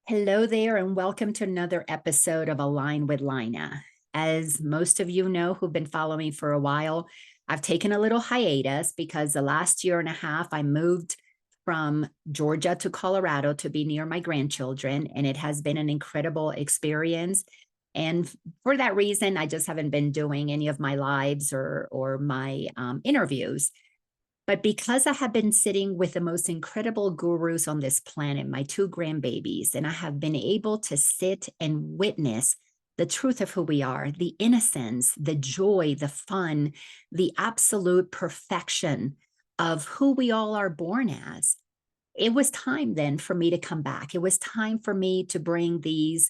Hello there, and welcome to another episode of Align with Laina. As most of you know who've been following for a while, I've taken a little hiatus because the last year and a half I moved from Georgia to Colorado to be near my grandchildren, and it has been an incredible experience. And for that reason, I just haven't been doing any of my lives or my interviews. But because I have been sitting with the most incredible gurus on this planet, my two grandbabies, and I have been able to sit and witness the truth of who we are, the innocence, the joy, the fun, the absolute perfection of who we all are born as. It was time then for me to come back. It was time for me to bring these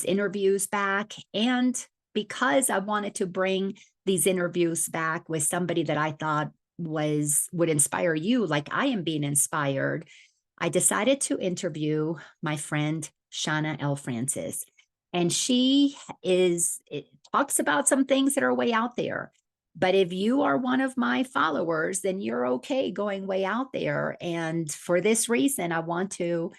interviews back. And because I wanted to bring these interviews back with somebody that I thought would inspire you like I am being inspired, I decided to interview my friend Shawna L Frances. And she talks about some things that are way out there. But if you are one of my followers, then you're okay going way out there. And for this reason, I want to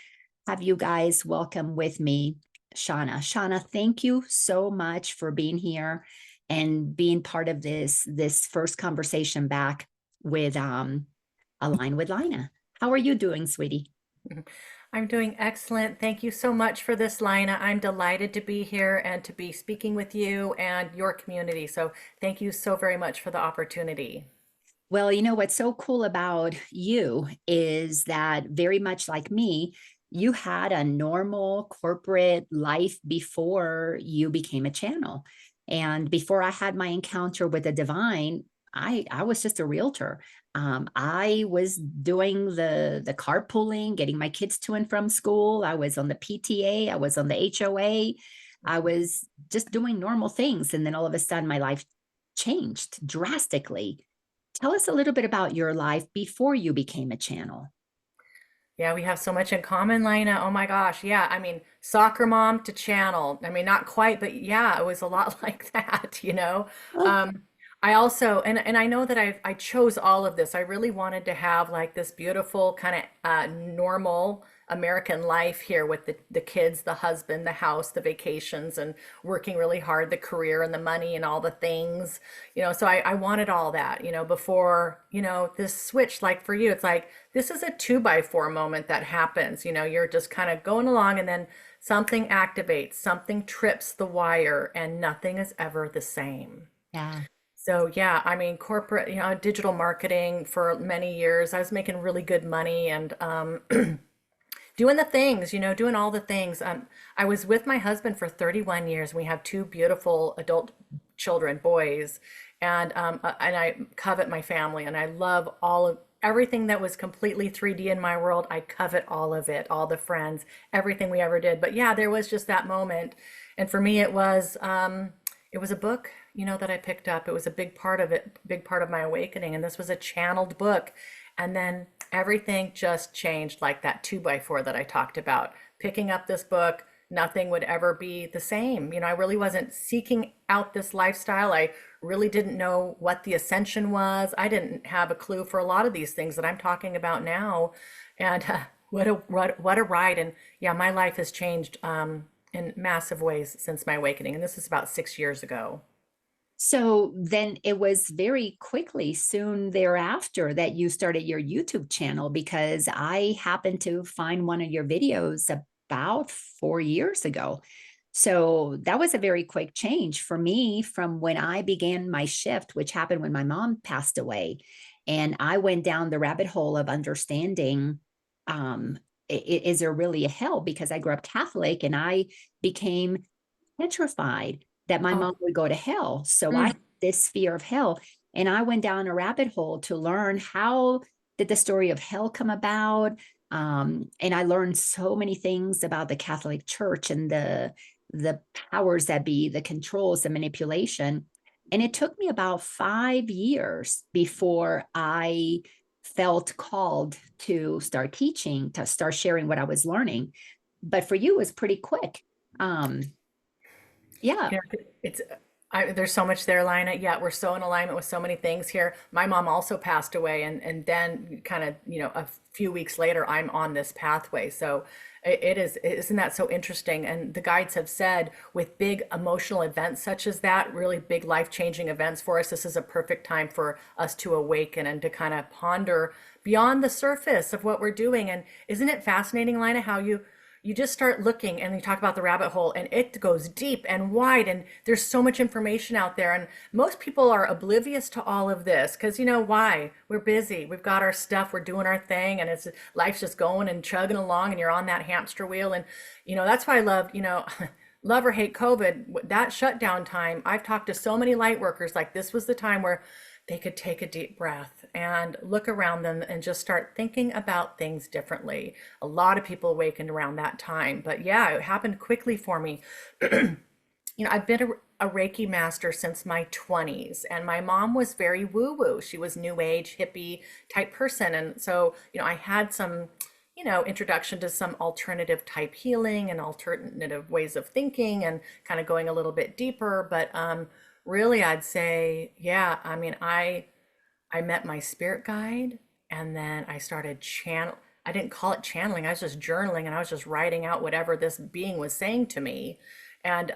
have you guys welcome with me Shawna. Shawna, thank you so much for being here and being part of this first conversation back with Align with Laina. How are you doing, sweetie? I'm doing excellent. Thank you so much for this, Lina. I'm delighted to be here and to be speaking with you and your community. So thank you so very much for the opportunity. Well, you know what's so cool about you is that very much like me, you had a normal corporate life before you became a channel. And before I had my encounter with the divine, I was just a realtor. I was doing the carpooling, getting my kids to and from school. I was on the PTA. I was on the HOA. I was just doing normal things. And then all of a sudden, my life changed drastically. Tell us a little bit about your life before you became a channel. Yeah, we have so much in common, Lina. Oh my gosh. Yeah, I mean, soccer mom to channel. I mean, not quite, but yeah, it was a lot like that, you know. Oh, Um, I also, and I know that I chose all of this. I really wanted to have like this beautiful kind of normal American life here with the kids, the husband, the house, the vacations, and working really hard, the career and the money and all the things, so I wanted all that, before, this switch, like for you, it's like, this is a 2x4 moment that happens, you're just kind of going along and then something activates, something trips the wire and nothing is ever the same. yeah. So yeah, I mean, corporate, digital marketing for many years, I was making really good money and doing the things, doing all the things. I was with my husband for 31 years. We have two beautiful adult children, boys, and I covet my family, and I love all of everything that was completely 3D in my world. I covet all of it, all the friends, everything we ever did. But yeah, there was just that moment, and for me, it was a book, that I picked up. It was a big part of it, big part of my awakening, and this was a channeled book, and then everything just changed like that 2x4 that I talked about. Picking up this book, nothing would ever be the same. I really wasn't seeking out this lifestyle. I really didn't know what the ascension was. I didn't have a clue for a lot of these things that I'm talking about now. And what a ride. And yeah, my life has changed in massive ways since my awakening. And this is about 6 years ago. So then it was very quickly soon thereafter that you started your YouTube channel because I happened to find one of your videos about 4 years ago. So that was a very quick change for me from when I began my shift, which happened when my mom passed away. And I went down the rabbit hole of understanding um, is there really a hell? Because I grew up Catholic and I became petrified that my Oh, mom would go to hell. So I mm. had this fear of hell. And I went down a rabbit hole to learn how did the story of hell come about. And I learned so many things about the Catholic Church and the powers that be, the controls, the manipulation. And it took me about 5 years before I felt called to start teaching, to start sharing what I was learning. But for you, it was pretty quick. Um, yeah. Yeah, it's There's so much there, Lina. Yeah, we're so in alignment with so many things here. My mom also passed away, and then kind of, a few weeks later, I'm on this pathway. So it is, isn't that so interesting? And the guides have said with big emotional events such as that, really big life-changing events for us, this is a perfect time for us to awaken and to kind of ponder beyond the surface of what we're doing. And isn't it fascinating, Lina, how you just start looking and you talk about the rabbit hole and it goes deep and wide and there's so much information out there, and most people are oblivious to all of this because why? We're busy, we've got our stuff, we're doing our thing, and it's life's just going and chugging along, and you're on that hamster wheel. And that's why I love, love or hate COVID, that shutdown time. I've talked to so many light workers, like this was the time where they could take a deep breath and look around them and just start thinking about things differently. A lot of people awakened around that time. But yeah, it happened quickly for me. I've been a Reiki master since my 20s, and my mom was very woo-woo. She was new age, hippie type person. And so, I had some, introduction to some alternative type healing and alternative ways of thinking and kind of going a little bit deeper. But really, I'd say, yeah, I mean, I met my spirit guide, and then I started I didn't call it channeling. I was just journaling, and I was just writing out whatever this being was saying to me. And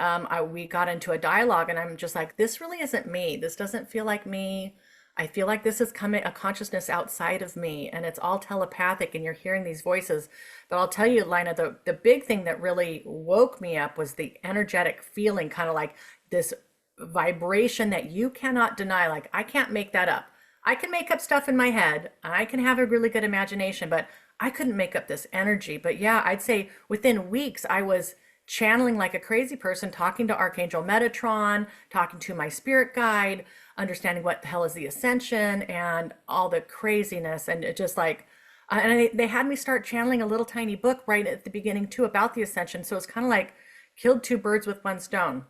we got into a dialogue, and I'm just like, this really isn't me. This doesn't feel like me. I feel like this is coming a consciousness outside of me, and it's all telepathic, and you're hearing these voices. But I'll tell you, Lina, the big thing that really woke me up was the energetic feeling, kind of like this vibration that you cannot deny. Like, I can't make that up. I can make up stuff in my head. I can have a really good imagination, but I couldn't make up this energy. But yeah, I'd say within weeks, I was channeling like a crazy person, talking to Archangel Metatron, talking to my spirit guide, understanding what the hell is the Ascension and all the craziness. And it just like, and they had me start channeling a little tiny book right at the beginning too about the Ascension. So it's kind of like killed two birds with one stone.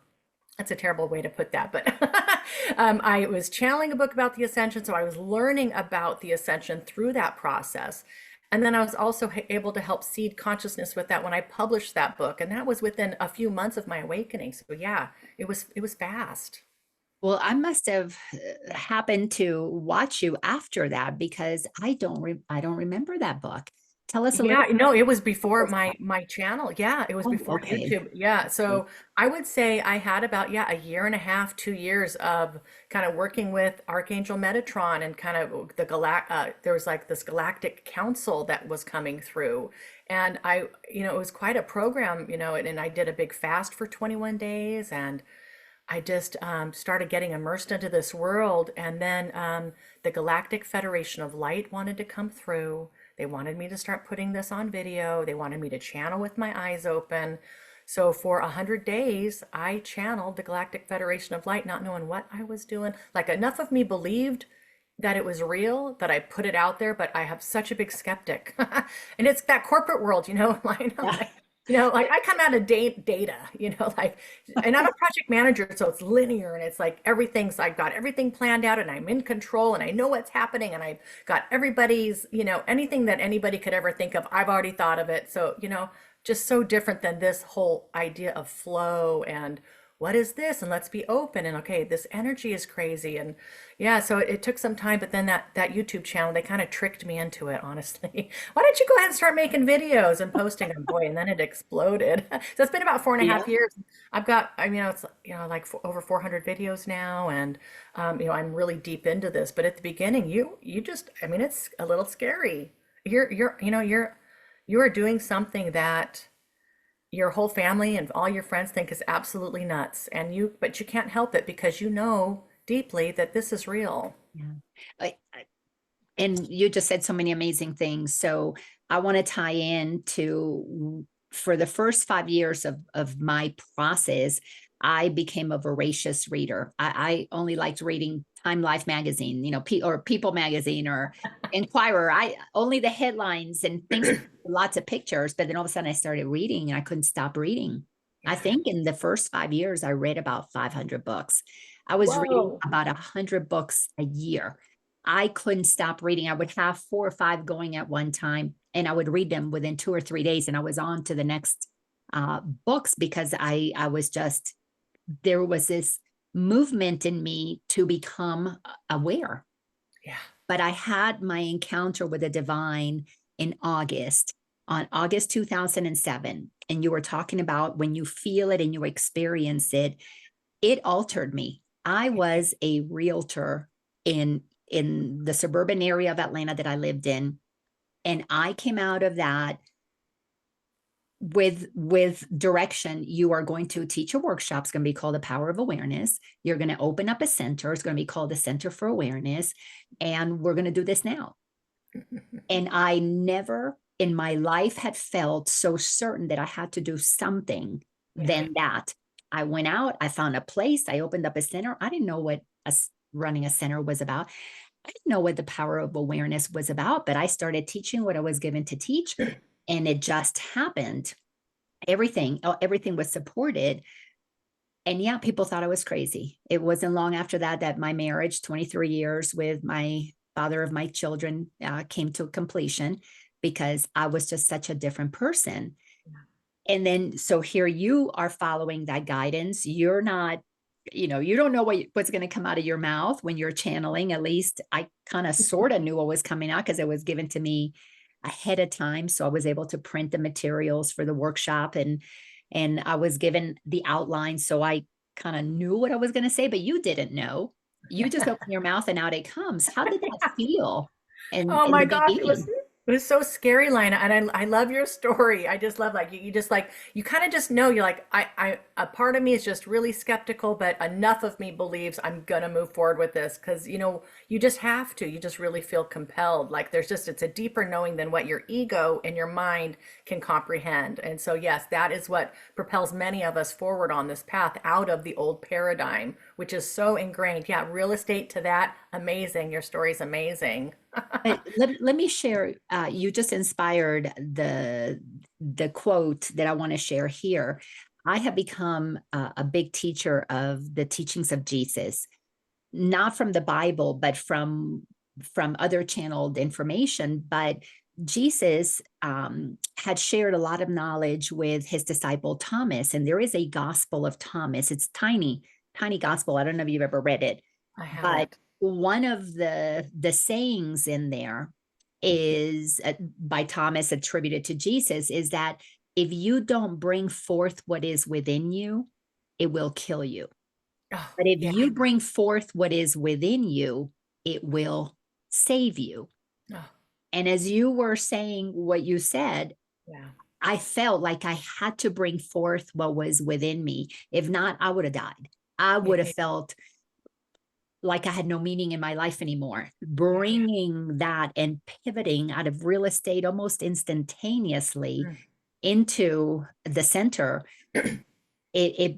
That's a terrible way to put that, but I was channeling a book about the Ascension, so I was learning about the Ascension through that process. And then I was also able to help seed consciousness with that when I published that book, and that was within a few months of my awakening. So yeah, it was fast. Well, I must have happened to watch you after that because I don't remember that book. Tell us a Yeah, little no, it was before bit. my channel. Yeah, it was Oh, before okay. YouTube. Yeah, so I would say I had about, yeah, a year and a half, 2 years of kind of working with Archangel Metatron and kind of there was like this galactic council that was coming through. And it was quite a program, and I did a big fast for 21 days, and I just started getting immersed into this world. And then the Galactic Federation of Light wanted to come through. They wanted me to start putting this on video. They wanted me to channel with my eyes open. So for 100 days, I channeled the Galactic Federation of Light, not knowing what I was doing. Like, enough of me believed that it was real, that I put it out there, but I have such a big skeptic. And it's that corporate world, Yeah. like I come out of data, like, and I'm a project manager, so it's linear, and it's like I've got everything planned out, and I'm in control, and I know what's happening, and I've got everybody's, anything that anybody could ever think of, I've already thought of it. So, just so different than this whole idea of flow and what is this, and let's be open, and okay, this energy is crazy. And yeah, so it took some time, but then that YouTube channel, they kind of tricked me into it, honestly. Why don't you go ahead and start making videos and posting them? Boy, and then it exploded. So it's been about four and a half Yeah. years. I've got, it's, like over 400 videos now, and I'm really deep into this. But at the beginning, you just, it's a little scary. You are doing something that your whole family and all your friends think is absolutely nuts, but you can't help it because you know deeply that this is real. Yeah. And you just said so many amazing things. So I want to tie in to for the first 5 years of my process, I became a voracious reader. I only liked reading Time Life magazine, or People magazine or Inquirer. I only the headlines and things, lots of pictures. But then all of a sudden I started reading and I couldn't stop reading. I Yeah. think in the first 5 years, I read about 500 books. I was reading Whoa. about 100 books a year. I couldn't stop reading. I would have 4 or 5 going at one time, and I would read them within 2 or 3 days, and I was on to the next books because I was just there was this movement in me to become aware. Yeah. But I had my encounter with the divine in August, on August 2007. And you were talking about when you feel it and you experience it, it altered me. I was a realtor in the suburban area of Atlanta that I lived in. And I came out of that with direction. You are going to teach a workshop. It's going to be called the Power of Awareness. You're going to open up a center. It's going to be called the Center for Awareness, and we're going to do this now. And I never in my life had felt so certain that I had to do something Yeah. than that. I went out, I found a place, I opened up a center. I didn't know what running a center was about. I didn't know what the power of awareness was about, but I started teaching what I was given to teach, and it just happened. Everything was supported. And yeah, people thought I was crazy. It wasn't long after that that my marriage, 23 years with my father of my children, came to completion because I was just such a different person. And then, so here you are following that guidance. You're not, you don't know what's going to come out of your mouth when you're channeling. At least I kind of sort of knew what was coming out because it was given to me ahead of time. So I was able to print the materials for the workshop, and I was given the outline. So I kind of knew what I was going to say, but you didn't know. You just open your mouth and out it comes. How did that feel Oh in my the gosh, beginning? it was so scary, Lina, and I love your story. I just love like you just like you kind of just know you're like I a part of me is just really skeptical, but enough of me believes I'm gonna move forward with this because you just have to. You just really feel compelled. Like there's just it's a deeper knowing than what your ego and your mind can comprehend. And so yes, that is what propels many of us forward on this path out of the old paradigm, which is so ingrained. Yeah, real estate to that, amazing. Your story's amazing. But let me share. You just inspired the quote that I want to share here. I have become a big teacher of the teachings of Jesus, not from the Bible, but from other channeled information. But Jesus had shared a lot of knowledge with his disciple Thomas, and there is a Gospel of Thomas. It's tiny gospel. I don't know if you've ever read it, I but haven't. one of the sayings in there is by Thomas, attributed to Jesus, is that if you don't bring forth what is within you, it will kill you. Oh, But if yeah. you bring forth what is within you, it will save you. Oh, And as you were saying what you said, yeah. I felt like I had to bring forth what was within me. If not, I would have died. I Yeah. would have Yeah. felt like I had no meaning in my life anymore. Yeah. Yeah. Bringing that and pivoting out of real estate almost instantaneously Mm. into the center, it it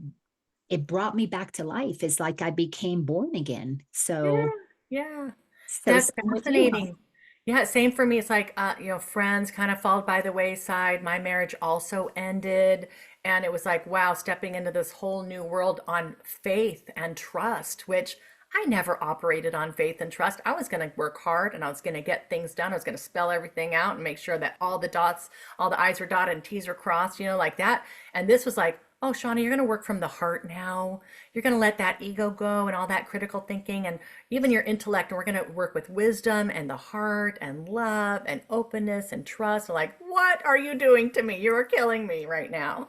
it brought me back to life. It's like I became born again. Yeah. So Yeah. so That's same with you. fascinating. Yeah, same for me. It's like, friends kind of fall by the wayside. My marriage also ended. And it was like, wow, stepping into this whole new world on faith and trust, which I never operated on faith and trust. I was going to work hard and I was going to get things done. I was going to spell everything out and make sure that all the I's were dotted and T's were crossed, like that. And this was like, oh, Shawna, you're going to work from the heart now. You're going to let that ego go and all that critical thinking and even your intellect. And we're going to work with wisdom and the heart and love and openness and trust. I'm like, what are you doing to me? You are killing me right now.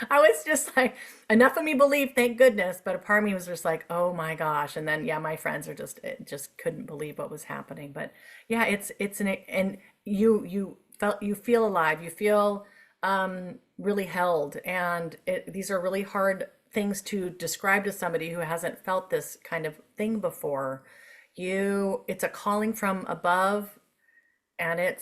I was just like, enough of me believed, thank goodness. But a part of me was just like, oh my gosh. And then, yeah, my friends are just couldn't believe what was happening. But yeah, and you feel alive. You feel really held. And these are really hard things to describe to somebody who hasn't felt this kind of thing before. It's a calling from above, and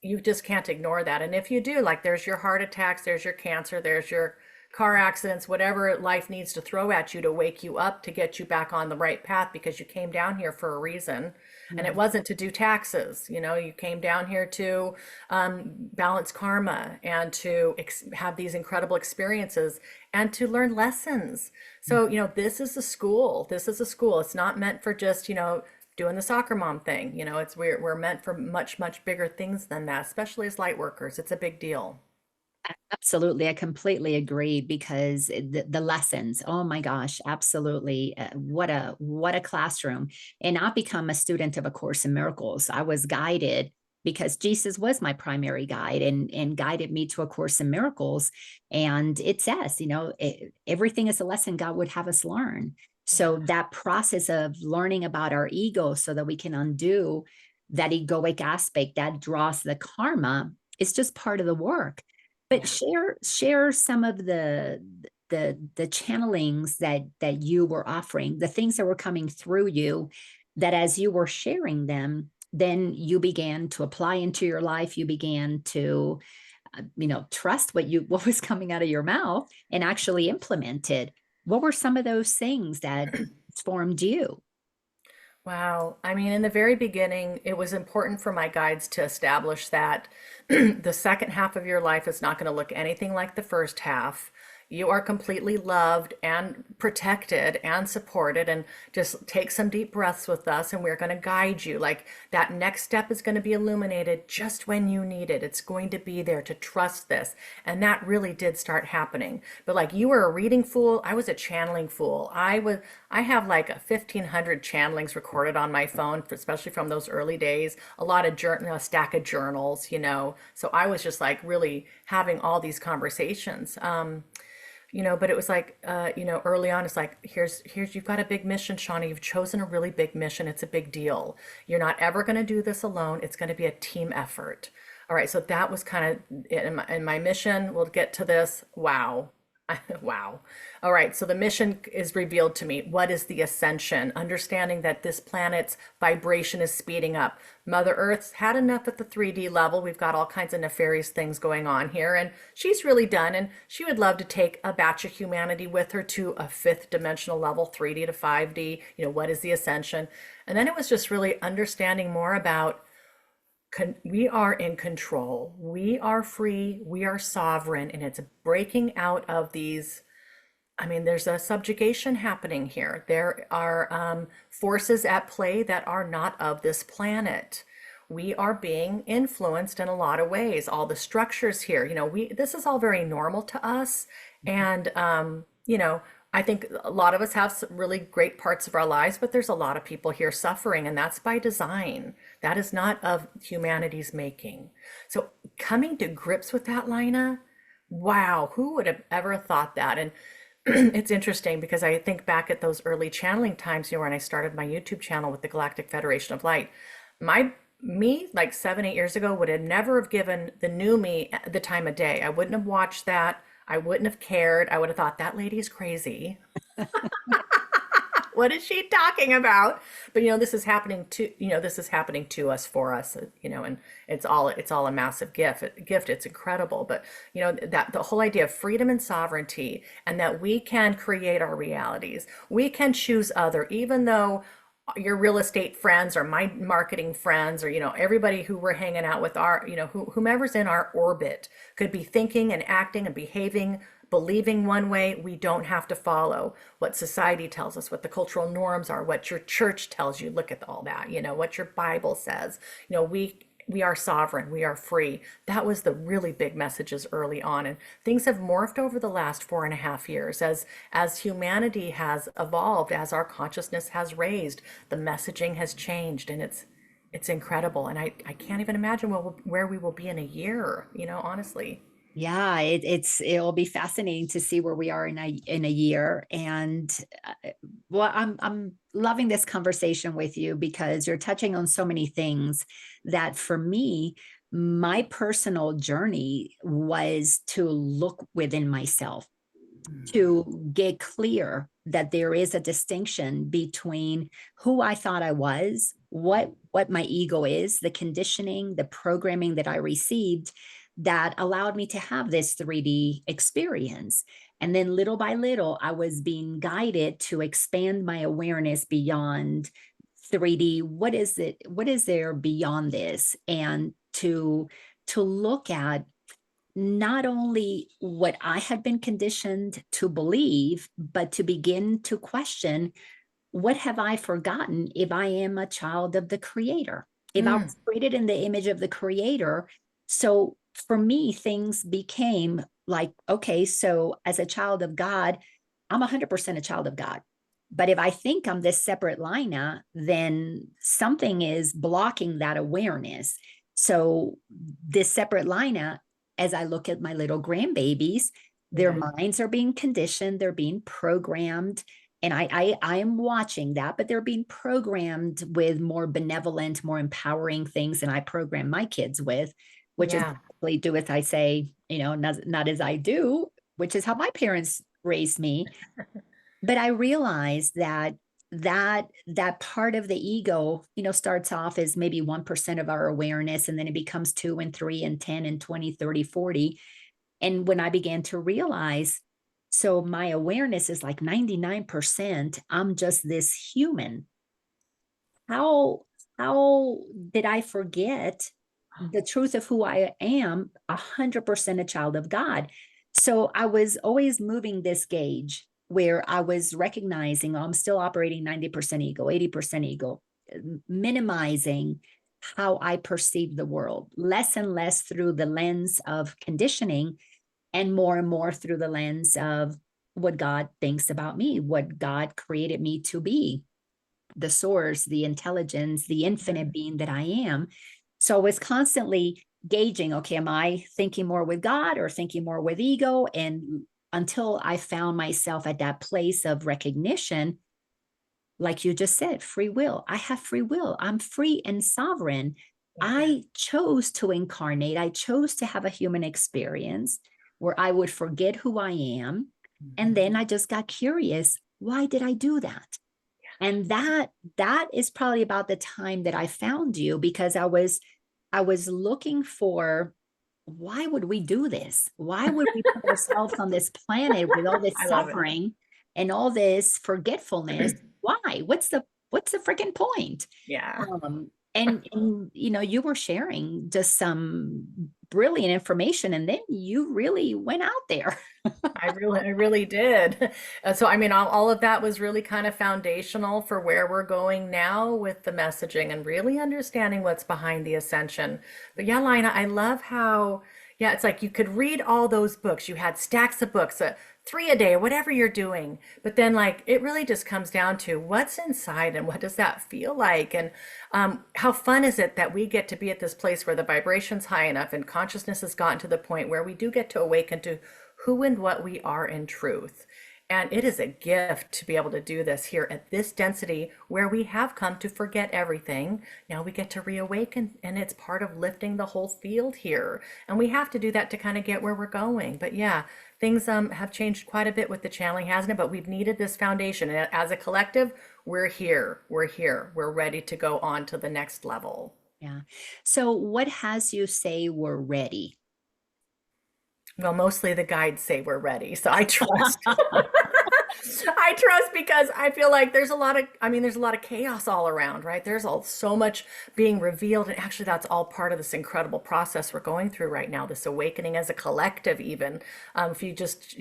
you just can't ignore that. And if you do, like there's your heart attacks, there's your cancer, there's your car accidents, whatever life needs to throw at you to wake you up to get you back on the right path because you came down here for a reason. And Yeah. it wasn't to do taxes. You came down here to balance karma and to have these incredible experiences and to learn lessons. So, this is a school. This is a school. It's not meant for just, doing the soccer mom thing. We're meant for much, much bigger things than that, especially as light workers. It's a big deal. Absolutely. I completely agree because the lessons, oh my gosh, absolutely. What a classroom. And I become a student of A Course in Miracles. I was guided because Jesus was my primary guide and guided me to A Course in Miracles. And it says, everything is a lesson God would have us learn. So that process of learning about our ego so that we can undo that egoic aspect that draws the karma is just part of the work. But Yeah. share some of the channelings that you were offering, the things that were coming through you, that as you were sharing them, then you began to apply into your life. You began to, trust what was coming out of your mouth and actually implement it. What were some of those things that formed you? Wow. I mean, in the very beginning, it was important for my guides to establish that the second half of your life is not going to look anything like the first half. You are completely loved and protected and supported, and just take some deep breaths with us, and we're going to guide you. Like, that next step is going to be illuminated just when you need it. It's going to be there to trust this. And that really did start happening. But like, you were a reading fool, I was a channeling fool. I have like 1,500 channelings recorded on my phone, especially from those early days. A lot of a stack of journals, So I was just like really having all these conversations. But it was like, early on, it's like, here's, you've got a big mission, Shawna. You've chosen a really big mission. It's a big deal. You're not ever going to do this alone. It's going to be a team effort. All right. So that was kind of it in my mission. We'll get to this. Wow. Wow. All right. So the mission is revealed to me. What is the ascension? Understanding that this planet's vibration is speeding up. Mother Earth's had enough at the 3D level. We've got all kinds of nefarious things going on here. And she's really done. And she would love to take a batch of humanity with her to a fifth dimensional level, 3D to 5D. What is the ascension? And then it was just really understanding more about we are in control. We are free. We are sovereign. And it's breaking out of these. I mean, there's a subjugation happening here. There are forces at play that are not of this planet. We are being influenced in a lot of ways. All the structures here, this is all very normal to us. And, I think a lot of us have some really great parts of our lives, but there's a lot of people here suffering, and that's by design. That is not of humanity's making. So coming to grips with that, Lina, wow, who would have ever thought that? And it's interesting because I think back at those early channeling times, when I started my YouTube channel with the Galactic Federation of Light. Me, like 7, 8 years ago, would have never have given the new me the time of day. I wouldn't have watched that. I wouldn't have cared. I would have thought that lady's crazy. What is she talking about? But this is happening to us, for us, and it's all a massive gift. It's incredible. But that the whole idea of freedom and sovereignty, and that we can create our realities. We can choose other, even though your real estate friends or my marketing friends, or everybody who we're hanging out with, our whomever's in our orbit could be thinking and acting and behaving, believing one way. We don't have to follow what society tells us, what the cultural norms are, what your church tells you. Look at all that, what your Bible says. We are sovereign, we are free. That was the really big messages early on, and things have morphed over the last 4.5 years as humanity has evolved, as our consciousness has raised. The messaging has changed, and it's incredible. And I can't even imagine where we will be in a year, honestly. Yeah, it'll be fascinating to see where we are in a year. And well, I'm loving this conversation with you because you're touching on so many things that, for me, my personal journey was to look within myself, to get clear that there is a distinction between who I thought I was, what my ego is, the conditioning, the programming that I received that allowed me to have this 3D experience. And then little by little, I was being guided to expand my awareness beyond 3D. What is it? What is there beyond this? And to look at not only what I had been conditioned to believe, but to begin to question, what have I forgotten if I am a child of the Creator? If I Mm, was created in the image of the Creator. So for me, things became like, okay, so as a child of God, I'm 100% a child of God. But if I think I'm this separate Laina, then something is blocking that awareness. So this separate Laina, as I look at my little grandbabies, their Yeah. minds are being conditioned, they're being programmed. And I am watching that, but they're being programmed with more benevolent, more empowering things than I program my kids with, which is Yeah. basically do as I say, not as I do, which is how my parents raised me. But I realized that part of the ego, starts off as maybe 1% of our awareness, and then it becomes 2 and 3 and 10 and 20, 30, 40. And when I began to realize, so my awareness is like 99%, I'm just this human. How how did I forget the truth of who I am, 100% a child of God? So I was always moving this gauge where I was recognizing, I'm still operating 90% ego, 80% ego, minimizing how I perceive the world, less and less through the lens of conditioning, and more through the lens of what God thinks about me, what God created me to be, the source, the intelligence, the infinite being that I am. So I was constantly gauging, okay, am I thinking more with God or thinking more with ego? And until I found myself at that place of recognition, like you just said, free will. I have free will. I'm free and sovereign. Yeah. I chose to incarnate. I chose to have a human experience where I would forget who I am. And Mhm. then I just got curious. Why did I do that? And that is probably about the time that I found you, because I was looking for, why would we do this? Why would we put ourselves on this planet with all this I love it. suffering and all this forgetfulness? Why? What's the freaking point? Yeah. And you were sharing just some brilliant information, and then you really went out there. I really did. So, I mean, all of that was really kind of foundational for where we're going now with the messaging and really understanding what's behind the ascension. But yeah, Lina, I love how, yeah, it's like you could read all those books. You had stacks of books, 3 a day, whatever you're doing. But then, like, it really just comes down to what's inside and what does that feel like? And how fun is it that we get to be at this place where the vibration's high enough and consciousness has gotten to the point where we do get to awaken to who and what we are in truth. And it is a gift to be able to do this here at this density where we have come to forget everything. Now we get to reawaken, and it's part of lifting the whole field here. And we have to do that to kind of get where we're going. But yeah, things have changed quite a bit with the channeling, hasn't it? But we've needed this foundation. And as a collective, we're here. We're here. We're ready to go on to the next level. Yeah. So what has you say we're ready? Well, mostly the guides say we're ready, so I trust. I trust because I feel like there's a lot of chaos all around, right? So much being revealed. And actually, that's all part of this incredible process we're going through right now, this awakening as a collective, even. If you just,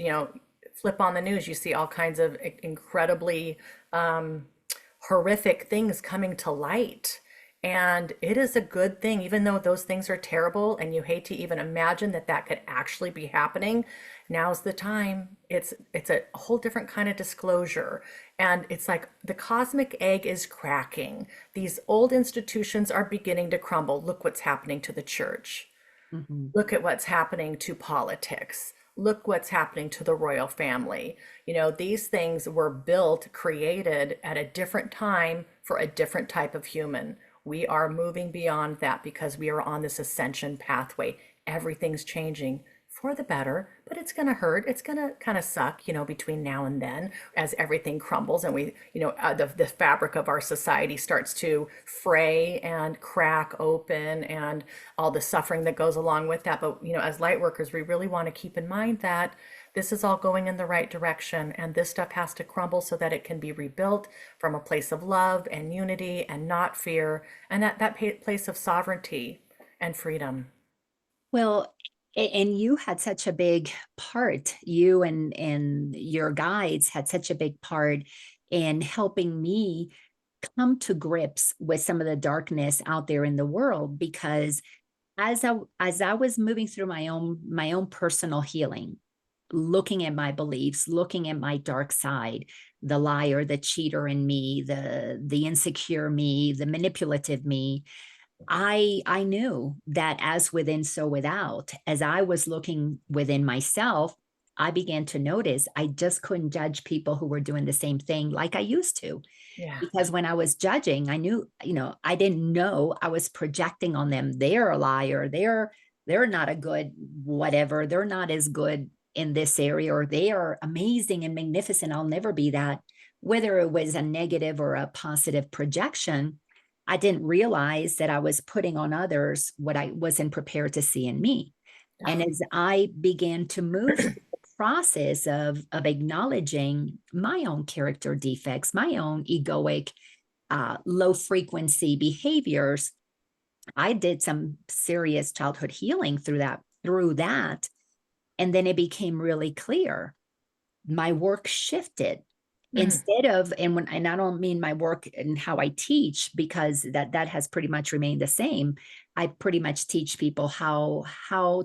flip on the news, you see all kinds of incredibly horrific things coming to light. And it is a good thing, even though those things are terrible and you hate to even imagine that that could actually be happening. Now's the time. It's a whole different kind of disclosure. And it's like the cosmic egg is cracking. These old institutions are beginning to crumble. Look what's happening to the church. Mhm. Look at what's happening to politics. Look what's happening to the royal family. These things were built, created at a different time for a different type of human. We are moving beyond that because we are on this ascension pathway. Everything's changing for the better, but it's going to hurt. It's going to kind of suck, between now and then as everything crumbles and the fabric of our society starts to fray and crack open and all the suffering that goes along with that. But, as light workers, we really want to keep in mind that this is all going in the right direction, and this stuff has to crumble so that it can be rebuilt from a place of love and unity and not fear, and that place of sovereignty and freedom. Well, and you had such a big part, you and your guides had such a big part in helping me come to grips with some of the darkness out there in the world, because as I was moving through my own personal healing, looking at my beliefs, looking at my dark side, the liar, the cheater in me, the insecure me, the manipulative me, I knew that as within, so without. As I was looking within myself, I began to notice I just couldn't judge people who were doing the same thing like I used to. Yeah. Because when I was judging, I knew, I didn't know I was projecting on them. They're a liar. They're not a good whatever. They're not as good in this area, or they are amazing and magnificent. I'll never be that. Whether it was a negative or a positive projection, I didn't realize that I was putting on others what I wasn't prepared to see in me. And Oh, as I began to move through the process of acknowledging my own character defects, my own egoic, low frequency behaviors, I did some serious childhood healing through that. And then it became really clear. My work shifted. mm, Instead of, and I don't mean my work and how I teach, because that has pretty much remained the same. I pretty much teach people how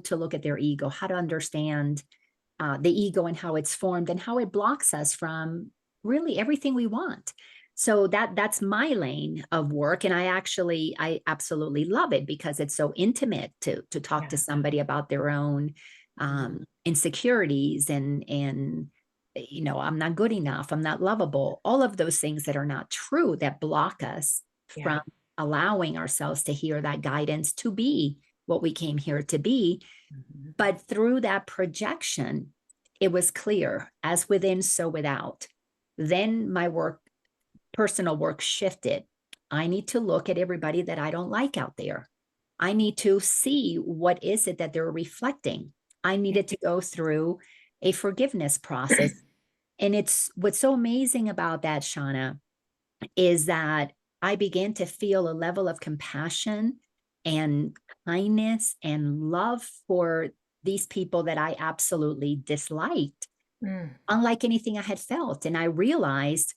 to look at their ego, how to understand the ego and how it's formed and how it blocks us from really everything we want. So that's my lane of work, and I absolutely love it because it's so intimate to talk to yeah. somebody about their own Mhm. insecurities and I'm not good enough, I'm not lovable, all of those things that are not true, that block us Yeah. from allowing ourselves to hear that guidance to be what we came here to be. Mhm. But through that projection, it was clear, as within, so without. Then my personal work shifted. I need to look at everybody that I don't like out there. I need to see what is it that they're reflecting. I Yeah. needed to go through a forgiveness process. And it's what's so amazing about that, Shawna, is that I began to feel a level of compassion and kindness and love for these people that I absolutely disliked, Mm, unlike anything I had felt. And I realized,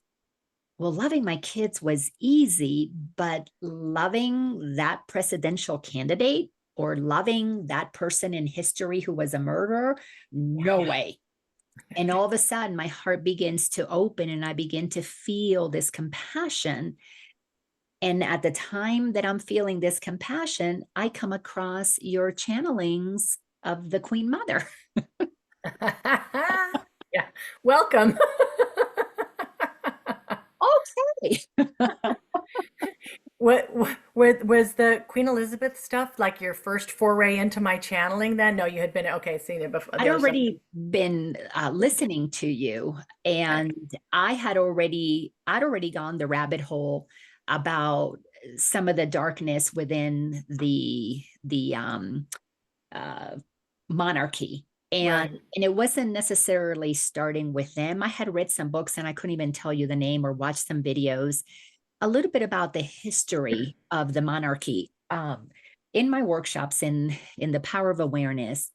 well, loving my kids was easy, but loving that presidential candidate or loving that person in history who was a murderer, no yeah. way. And all of a sudden, my heart begins to open and I begin to feel this compassion. And at the time that I'm feeling this compassion, I come across your channelings of the Queen Mother. Yeah. Welcome. Okay. What was the Queen Elizabeth stuff like your first foray into my channeling then? No, you had been okay, seen it before. I'd There was something. already been listening to you, and I'd already gone the rabbit hole about some of the darkness within the uh, monarchy. And Right. and it wasn't necessarily starting with them. I had read some books and I couldn't even tell you the name, or watched some videos a little bit about the history of the monarchy. In my workshops in the power of awareness,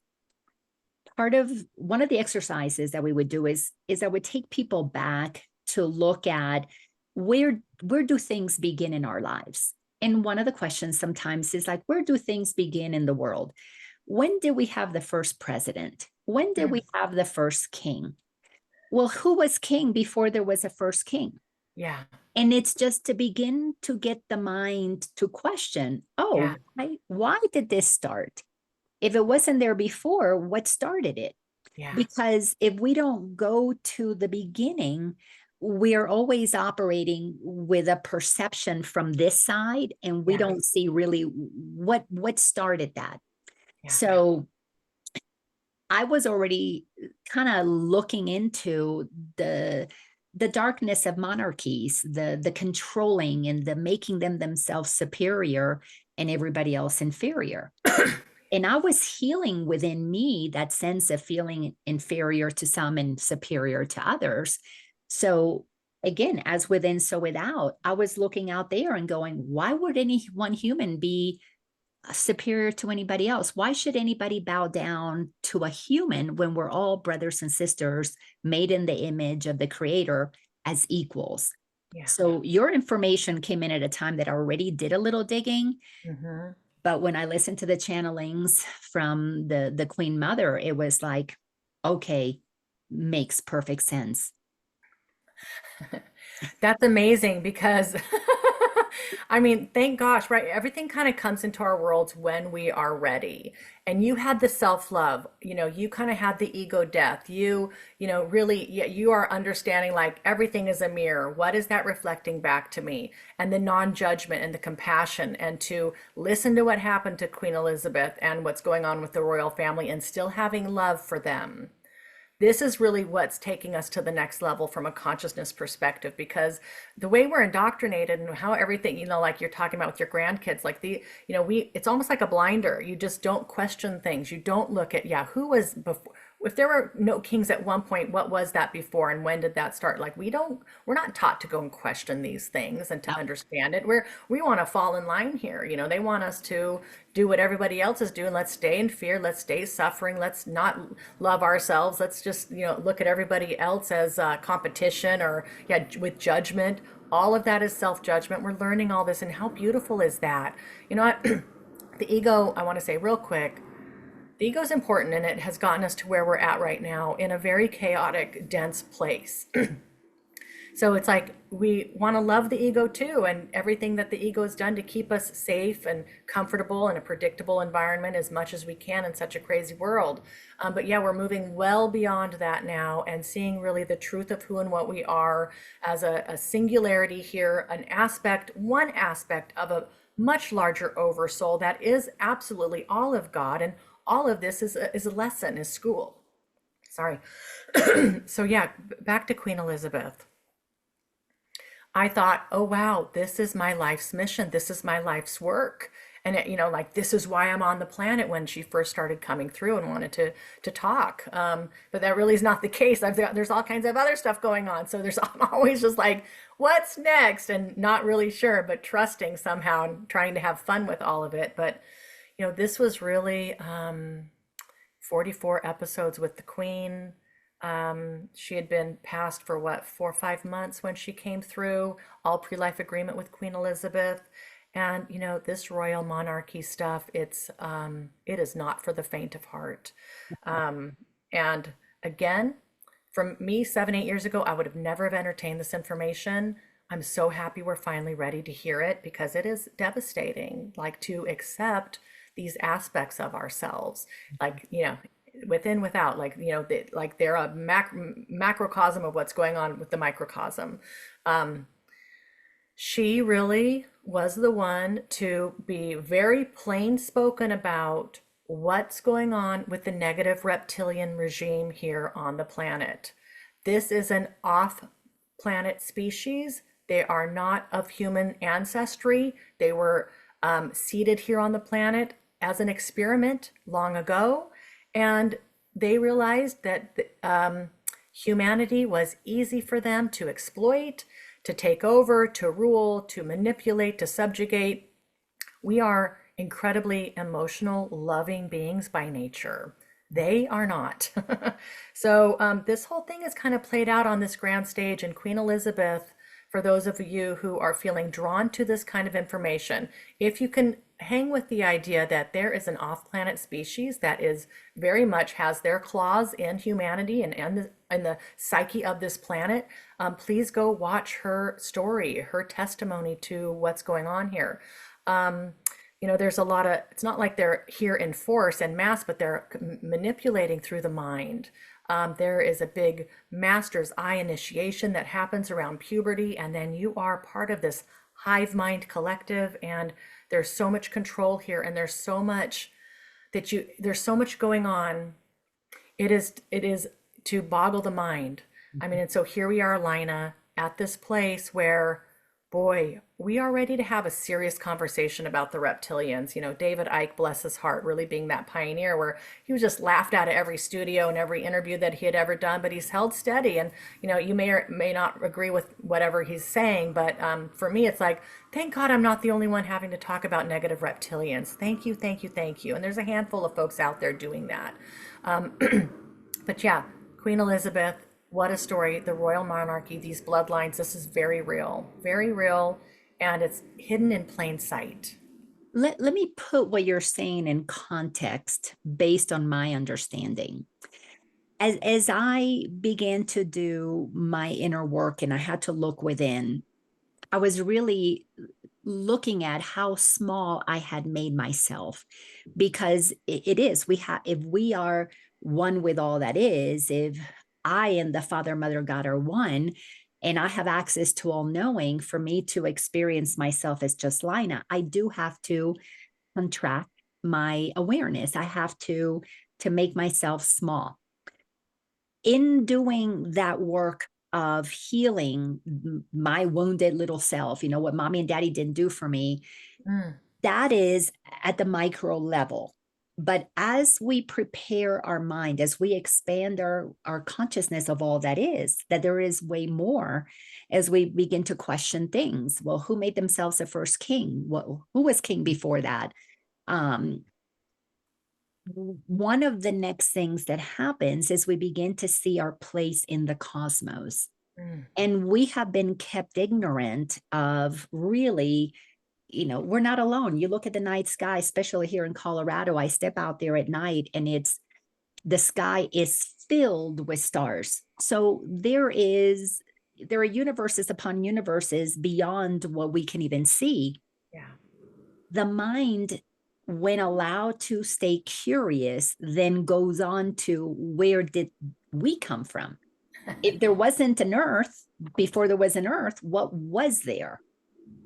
part of one of the exercises that we would do is I would take people back to look at where do things begin in our lives. And one of the questions sometimes is like, where do things begin in the world? When did we have the first president? When did Mm, we have the first king? Well, who was king before there was a first king? yeah. And it's just to begin to get the mind to question, Yeah. oh, why did this start? If it wasn't there before, what started it? Yeah. Because if we don't go to the beginning, we're always operating with a perception from this side, and we Yeah. don't see really what started that. Yeah. So I was already kind of looking into the the darkness of monarchies, the controlling and the making them themselves superior and everybody else inferior. And I was healing within me that sense of feeling inferior to some and superior to others. So again, as within, so without, I was looking out there and going, why would any one human be superior to anybody else? Why should anybody bow down to a human when we're all brothers and sisters made in the image of the creator as equals? Yeah. So your information came in at a time that I already did a little digging. Hmm. But when I listened to the channelings from the Queen Mother, it was like, okay, makes perfect sense. That's amazing because I mean, thank gosh, right? Everything kind of comes into our worlds when we are ready. And you had the self-love, you kind of had the ego death. Really, yeah, you are understanding like everything is a mirror. What is that reflecting back to me? And the non-judgment and the compassion, and to listen to what happened to Queen Elizabeth and what's going on with the royal family and still having love for them. This is really what's taking us to the next level from a consciousness perspective, because the way we're indoctrinated and how everything, like you're talking about with your grandkids, like it's almost like a blinder. You just don't question things. You don't look at, yeah, who was before. If there were no kings at one point, what was that before and when did that start? Like we're not taught to go and question these things and to understand it. We want to fall in line here. They want us to do what everybody else is doing. Let's stay in fear. Let's stay suffering. Let's not love ourselves. Let's just, look at everybody else as competition, or yeah, with judgment. All of that is self-judgment. We're learning all this, and how beautiful is that? You know what? The ego, I want to say real quick, the ego is important, and it has gotten us to where we're at right now in a very chaotic, dense place. So it's like we want to love the ego too, and everything that the ego has done to keep us safe and comfortable in a predictable environment as much as we can in such a crazy world. But yeah, we're moving well beyond that now and seeing really the truth of who and what we are as a singularity here, one aspect of a much larger oversoul that is absolutely all of God. And all of this is a lesson, is school. Sorry. So yeah, back to Queen Elizabeth. I thought, oh wow, this is my life's mission. This is my life's work. And like this is why I'm on the planet, when she first started coming through and wanted to talk. But that really is not the case. There's all kinds of other stuff going on. So I'm always just like, what's next? And not really sure, but trusting somehow and trying to have fun with all of it. But this was really 44 episodes with the Queen. She had been passed for what, 4 or 5 months when she came through, all pre-life agreement with Queen Elizabeth. And this royal monarchy stuff, it is not for the faint of heart. And again, from me 7, 8 years ago, I would have never have entertained this information. I'm so happy we're finally ready to hear it, because it is devastating, like to accept these aspects of ourselves, like, within, without, like, like they're a macrocosm of what's going on with the microcosm. She really was the one to be very plain spoken about what's going on with the negative reptilian regime here on the planet. This is an off-planet species. They are not of human ancestry. They were seeded here on the planet as an experiment long ago, and they realized that humanity was easy for them to exploit, to take over, to rule, to manipulate, to subjugate. We are incredibly emotional, loving beings by nature. They are not. So this whole thing is kind of played out on this grand stage, and Queen Elizabeth, for those of you who are feeling drawn to this kind of information, if you can hang with the idea that there is an off-planet species that is very much has their claws in humanity and in the psyche of this planet, please go watch her story, her testimony to what's going on here. There's a lot of, it's not like they're here in force and mass, but they're manipulating through the mind. There is a big master's eye initiation that happens around puberty, and then you are part of this hive mind collective, and there's so much control here, and there's so much going on. It is to boggle the mind. I mean, and so here we are, Laina, at this place where, boy, we are ready to have a serious conversation about the reptilians. David Icke, bless his heart, really being that pioneer where he was just laughed out of every studio and every interview that he had ever done, but he's held steady. And, you may or may not agree with whatever he's saying, but for me, it's like, thank God I'm not the only one having to talk about negative reptilians. Thank you, thank you, thank you. And there's a handful of folks out there doing that. But yeah, Queen Elizabeth, what a story. The royal monarchy, these bloodlines, this is very real, and it's hidden in plain sight. Let me put what you're saying in context based on my understanding. As I began to do my inner work and I had to look within, I was really looking at how small I had made myself, because it is, we have, if we are one with all that is, if I and the Father, Mother, God are one, and I have access to all knowing, for me to experience myself as just Lina, I do have to contract my awareness. I have to make myself small. In doing that work of healing my wounded little self, what mommy and daddy didn't do for me, Mm, that is at the micro level. But as we prepare our mind, as we expand our consciousness of all that is, that there is way more, as we begin to question things. Well, who made themselves the first king? Well, who was king before that? Um, One of the next things that happens is we begin to see our place in the cosmos. mm, And we have been kept ignorant of, really, we're not alone. You look at the night sky, especially here in Colorado. I step out there at night and the sky is filled with stars. So there are universes upon universes beyond what we can even see. yeah. The mind, when allowed to stay curious, then goes on to, where did we come from? If there wasn't an earth, before there was an earth, what was there?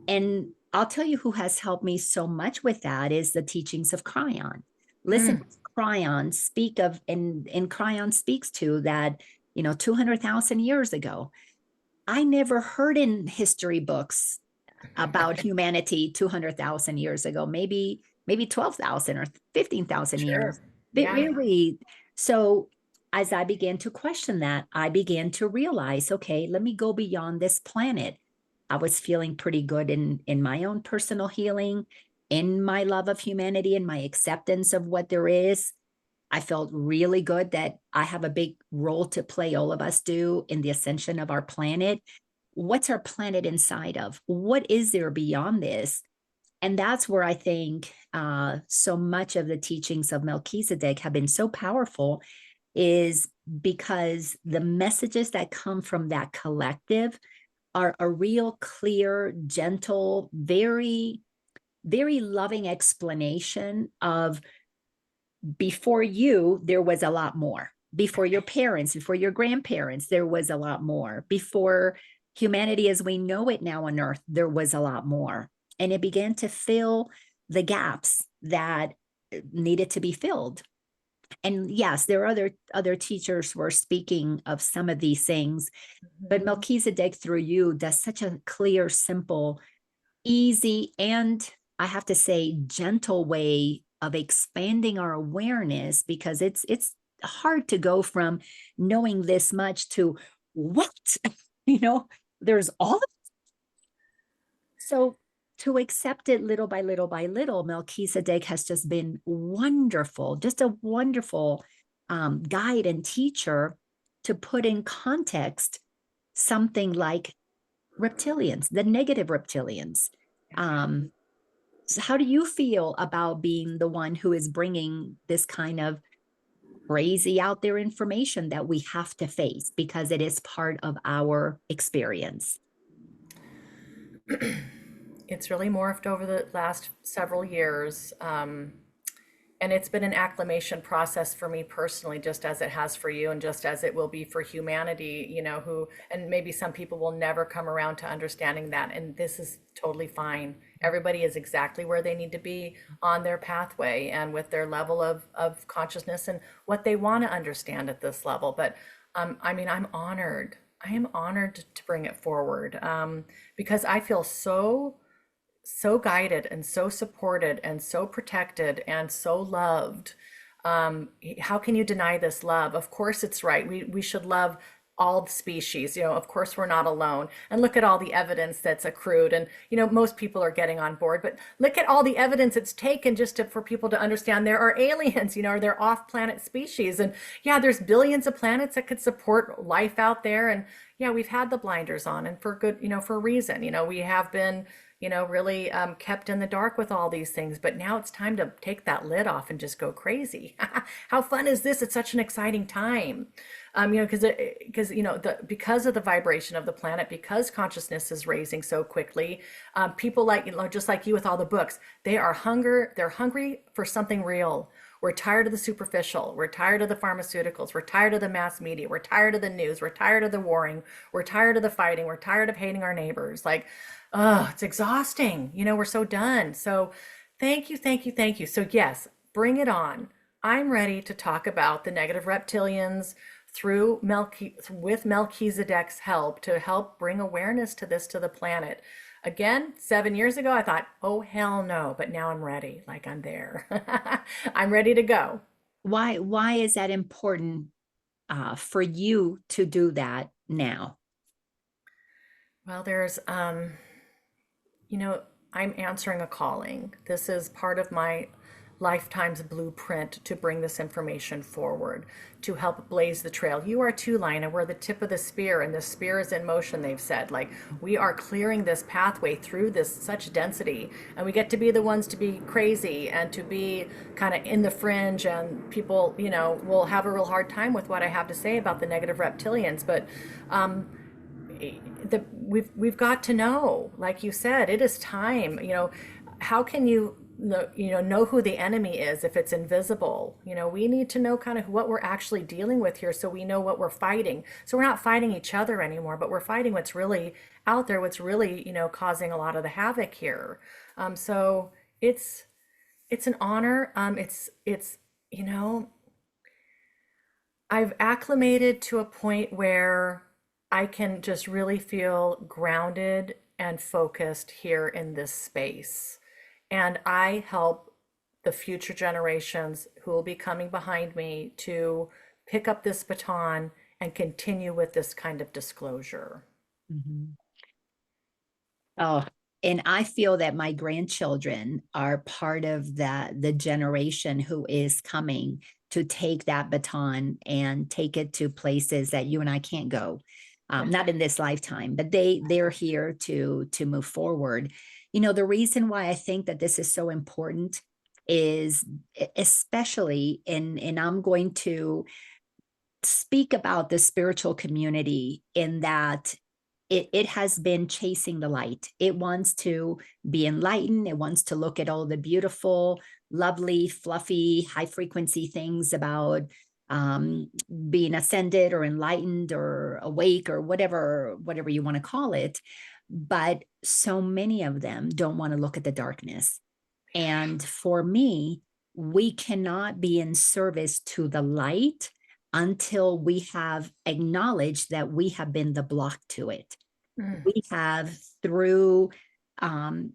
And I'll tell you who has helped me so much with that is the teachings of Cryon. Listen to Mm, Cryon speak of, and Cryon speaks to that, 200,000 years ago. I never heard in history books about humanity 200,000 years ago, maybe 12,000 or 15,000 years. sure. But Yeah. really, so as I began to question that, I began to realize, okay, let me go beyond this planet. I was feeling pretty good in my own personal healing, in my love of humanity and my acceptance of what there is. I felt really good that I have a big role to play, all of us do, in the ascension of our planet. What's our planet inside of? What is there beyond this? And that's where I think so much of the teachings of Melchizedek have been so powerful, is because the messages that come from that collective are a real clear, gentle, very, very loving explanation of, before you, there was a lot more. Before your parents, before your grandparents, there was a lot more. Before humanity as we know it now on earth, there was a lot more. And it began to fill the gaps that needed to be filled. And yes, there are other teachers who are speaking of some of these things, but Mhm. Melchizedek through you does such a clear, simple, easy, and I have to say gentle way of expanding our awareness, because it's hard to go from knowing this much to what, you know there's all, so to accept it little by little by little. Melchizedek has just been wonderful, just a wonderful guide and teacher, to put in context something like reptilians, the negative reptilians. um So how do you feel about being the one who is bringing this kind of crazy out there information that we have to face because it is part of our experience? It's really morphed over the last several years. And it's been an acclimation process for me personally, just as it has for you, and just as it will be for humanity, and maybe some people will never come around to understanding that. And this is totally fine. Everybody is exactly where they need to be on their pathway and with their level of consciousness and what they want to understand at this level. But I mean, I'm honored. I am honored to bring it forward because I feel so guided and so supported and so protected and so loved. How can you deny this love? Of course it's right. We should love all the species. Of course we're not alone. And look at all the evidence that's accrued. And most people are getting on board, but look at all the evidence it's taken just for people to understand there are aliens, or they're off-planet species. And yeah, there's billions of planets that could support life out there. And yeah, we've had the blinders on, and for good, for a reason. We have been really kept in the dark with all these things. But now it's time to take that lid off and just go crazy. How fun is this? It's such an exciting time. Because of the vibration of the planet, because consciousness is raising so quickly, people like, just like you with all the books, they're hungry for something real. We're tired of the superficial. We're tired of the pharmaceuticals. We're tired of the mass media. We're tired of the news. We're tired of the warring. We're tired of the fighting. We're tired of hating our neighbors. Like, oh, it's exhausting. We're so done. So thank you, thank you, thank you. So yes, bring it on. I'm ready to talk about the negative reptilians with Melchizedek's help to help bring awareness to this to the planet. Again, 7 years ago, I thought, oh, hell no. But now I'm ready. Like I'm there. I'm ready to go. Why is that important for you to do that now? Well, you know, I'm answering a calling. This is part of my lifetime's blueprint to bring this information forward, to help blaze the trail. You are too, Laina. We're the tip of the spear, and the spear is in motion, they've said. Like, we are clearing this pathway through this such density, and we get to be the ones to be crazy and to be kind of in the fringe, and people, will have a real hard time with what I have to say about the negative reptilians. But we've got to know, like you said, it is time. How can you know who the enemy is if it's invisible? We need to know kind of what we're actually dealing with here, so we know what we're fighting. So we're not fighting each other anymore, but we're fighting what's really out there, what's really causing a lot of the havoc here. So it's an honor. It's I've acclimated to a point where I can just really feel grounded and focused here in this space. And I help the future generations who will be coming behind me to pick up this baton and continue with this kind of disclosure. Mhm. Oh, and I feel that my grandchildren are part of the generation who is coming to take that baton and take it to places that you and I can't go. Not in this lifetime, but they're here to move forward. The reason why I think that this is so important is especially and I'm going to speak about the spiritual community in that it has been chasing the light. It wants to be enlightened. It wants to look at all the beautiful, lovely, fluffy, high frequency things about being ascended or enlightened or awake or whatever you want to call it. But so many of them don't want to look at the darkness. And for me, we cannot be in service to the light until we have acknowledged that we have been the block to it. Mm, We have through um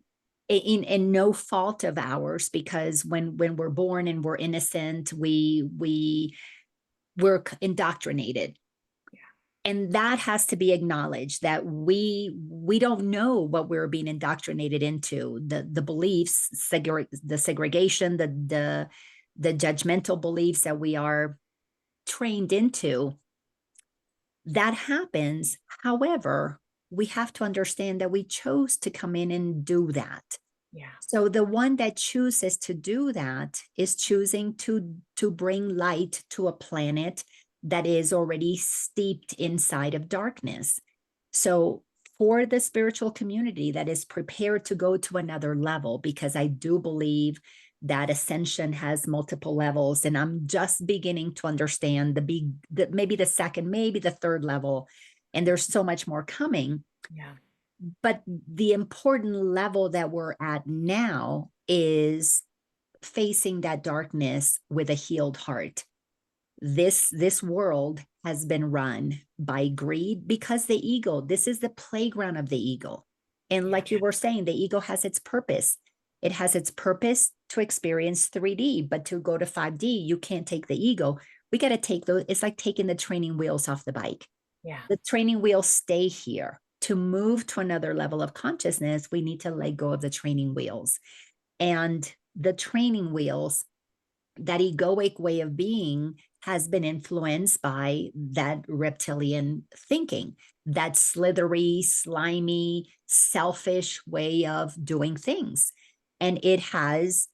in no fault of ours, because when we're born and we're innocent, we're indoctrinated, and that has to be acknowledged, that we don't know what we're being indoctrinated into, the beliefs, the segregation, the judgmental beliefs that we are trained into. That happens. However, we have to understand that we chose to come in and do that. yeah. So the one that chooses to do that is choosing to bring light to a planet that is already steeped inside of darkness. So for the spiritual community that is prepared to go to another level, because I do believe that ascension has multiple levels, and I'm just beginning to understand maybe the second, maybe the third level, and there's so much more coming. Yeah. But the important level that we're at now is facing that darkness with a healed heart. This world has been run by greed, because the ego, this is the playground of the ego. And Yeah. like you were saying, the ego has its purpose. It has its purpose to experience 3D, but to go to 5D, you can't take the ego. We got to take those. It's like taking the training wheels off the bike. Yeah. The training wheels stay here. To move to another level of consciousness, we need to let go of the training wheels. And the training wheels, that egoic way of being, has been influenced by that reptilian thinking, that slithery, slimy, selfish way of doing things. And it has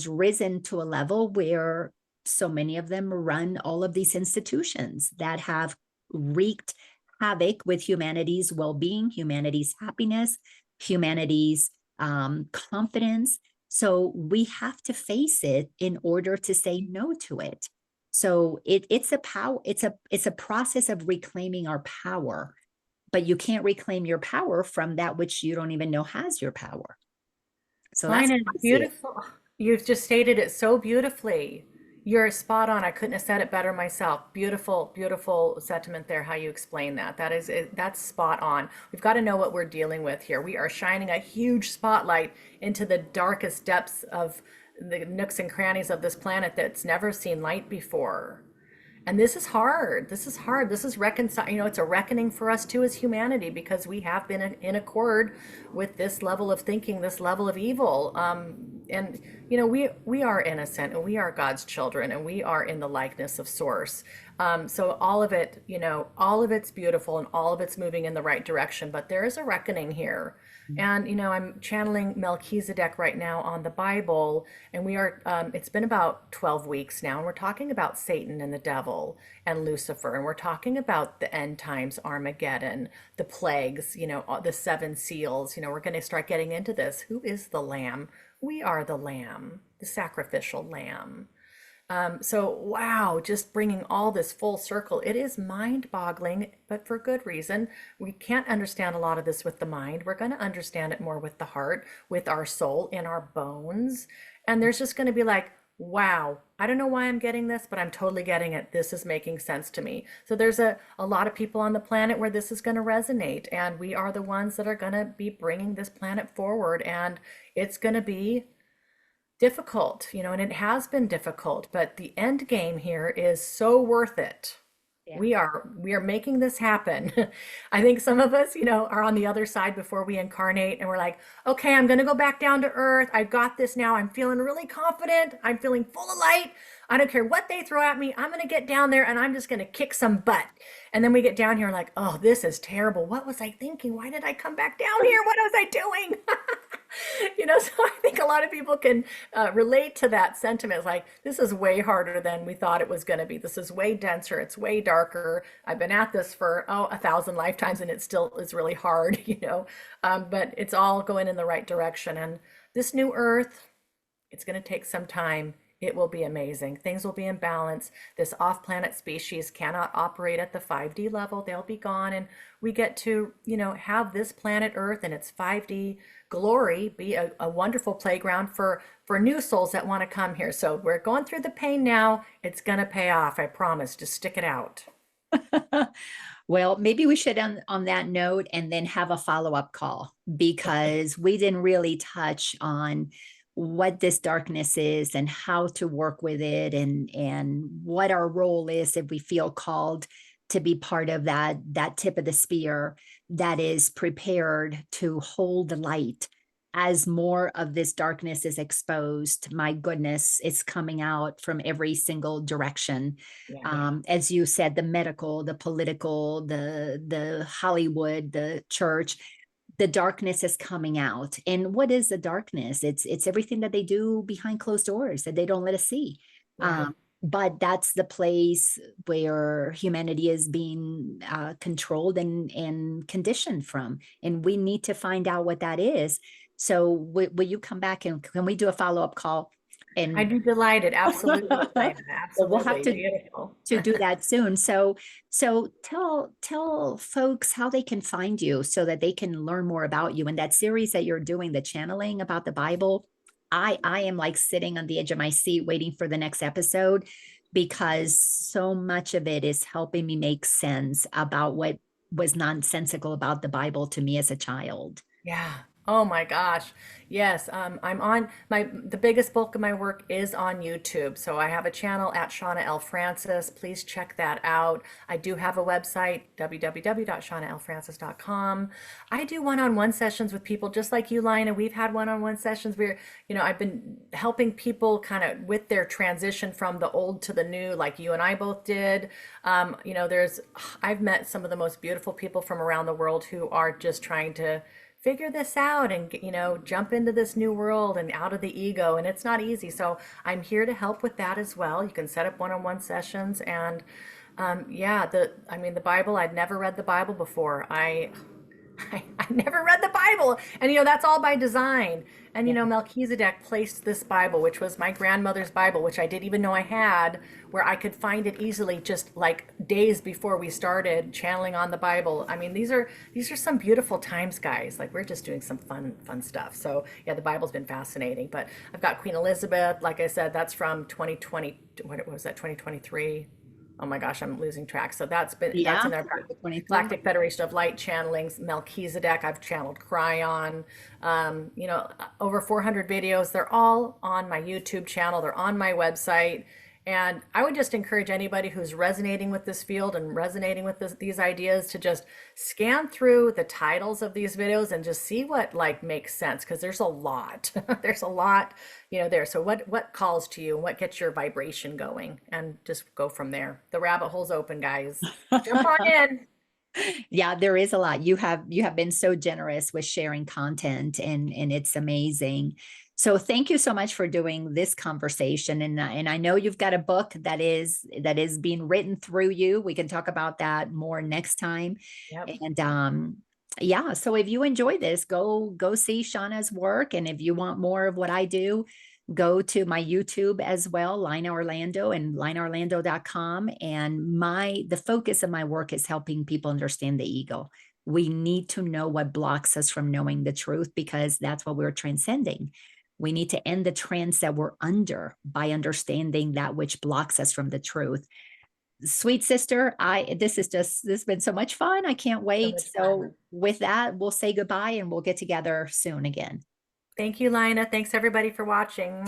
risen to a level where so many of them run all of these institutions that have wreaked havoc with humanity's well-being, humanity's happiness, humanity's confidence. So we have to face it in order to say no to it. So it's a power, it's a process of reclaiming our power, but you can't reclaim your power from that which you don't even know has your power. So that's Laina, how I see it. beautiful. You've just stated it so beautifully. You're spot on. I couldn't have said it better myself. Beautiful, beautiful sentiment there, how you explain that. That's spot on. We've got to know what we're dealing with here. We are shining a huge spotlight into the darkest depths of the nooks and crannies of this planet that's never seen light before. And this is hard. This is hard. This is reconcile. It's a reckoning for us too as humanity because we have been in accord with this level of thinking, this level of evil. And we are innocent and we are God's children and we are in the likeness of Source. So all of it, all of it's beautiful and all of it's moving in the right direction. But there is a reckoning here. And, I'm channeling Melchizedek right now on the Bible, and it's been about 12 weeks now, and we're talking about Satan and the devil and Lucifer, and we're talking about the end times, Armageddon, the plagues, the seven seals. We're going to start getting into this. Who is the lamb? We are the lamb, the sacrificial lamb. So, wow, just bringing all this full circle. It is mind boggling, but for good reason. We can't understand a lot of this with the mind. We're going to understand it more with the heart, with our soul, in our bones. And there's just going to be like, wow, I don't know why I'm getting this, but I'm totally getting it. This is making sense to me. So there's a lot of people on the planet where this is going to resonate. And we are the ones that are going to be bringing this planet forward. And it's going to be difficult, and it has been difficult, but the end game here is so worth it. Yeah. We are making this happen. I think some of us, are on the other side before we incarnate and we're like, okay, I'm going to go back down to earth. I got this now. I'm feeling really confident. I'm feeling full of light. I don't care what they throw at me. I'm going to get down there and I'm just going to kick some butt. And then we get down here like, oh, this is terrible. What was I thinking? Why did I come back down here? What was I doing? So I think a lot of people can relate to that sentiment. It's like, this is way harder than we thought it was going to be. This is way denser. It's way darker. I've been at this for, 1,000 lifetimes and it still is really hard. But it's all going in the right direction. And this new earth, it's going to take some time. It will be amazing. Things will be in balance. This off-planet species cannot operate at the 5D level. They'll be gone. And we get to, have this planet Earth and its 5D glory be a wonderful playground for new souls that want to come here. So we're going through the pain now. It's going to pay off. I promise. Just stick it out. Well, maybe we should on that note and then have a follow-up call because we didn't really touch on what this darkness is and how to work with it and what our role is if we feel called to be part of that tip of the spear that is prepared to hold the light as more of this darkness is exposed. My goodness, it's coming out from every single direction. Yeah. As you said, the medical, the political, the Hollywood, the church, the darkness is coming out. And what is the darkness? It's everything that they do behind closed doors that they don't let us see. Yeah. But that's the place where humanity is being controlled and conditioned from. And we need to find out what that is. So will you come back and can we do a follow-up call? I'd And be delighted. Absolutely. well, we'll have Absolutely. Beautiful. to do that soon. So tell folks how they can find you so that they can learn more about you. And that series that you're doing, the channeling about the Bible, I am like sitting on the edge of my seat waiting for the next episode because so much of it is helping me make sense about what was nonsensical about the Bible to me as a child. Yeah. Oh my gosh. Yes, I'm on the biggest bulk of my work is on YouTube. So I have a channel at Shawna L Frances. Please check that out. I do have a website, www.shawnalfrances.com. I do one-on-one sessions with people just like you, Lina. We've had one-on-one sessions where, I've been helping people kind of with their transition from the old to the new, like you and I both did. I've met some of the most beautiful people from around the world who are just trying to figure this out and jump into this new world and out of the ego, and it's not easy. So I'm here to help with that as well. You can set up one-on-one sessions. And yeah, the Bible, I'd never read the Bible before. I never read the Bible. And, that's all by design. And, Yeah. Melchizedek placed this Bible, which was my grandmother's Bible, which I didn't even know I had, where I could find it easily just like days before we started channeling on the Bible. I mean, these are some beautiful times, guys. Like we're just doing some fun stuff. So yeah, the Bible's been fascinating. But I've got Queen Elizabeth, like I said, that's from 2020, what was that, 2023? Oh my gosh, I'm losing track. So that's Yeah. in there. 23. Galactic Federation of Light channelings, Melchizedek. I've channeled Cryon. Over 400 videos. They're all on my YouTube channel. They're on my website. And I would just encourage anybody who's resonating with this field and resonating with these ideas to just scan through the titles of these videos and just see what like makes sense, because there's a lot. There's a lot, there. So what calls to you and what gets your vibration going, and just go from there. The rabbit hole's open, guys. Jump on in. Yeah, there is a lot. You have been so generous with sharing content, and it's amazing. So thank you so much for doing this conversation. And I know you've got a book that is being written through you. We can talk about that more next time. Yep. And yeah, so if you enjoy this, go see Shauna's work. And if you want more of what I do, go to my YouTube as well, Laina Orlando and lainaorlando.com. And the focus of my work is helping people understand the ego. We need to know what blocks us from knowing the truth, because that's what we're transcending. We need to end the trance that we're under by understanding that which blocks us from the truth. Sweet sister, this has been so much fun. I can't So wait. much fun. So with that, we'll say goodbye and we'll get together soon again. Thank you, Lina. Thanks everybody for watching.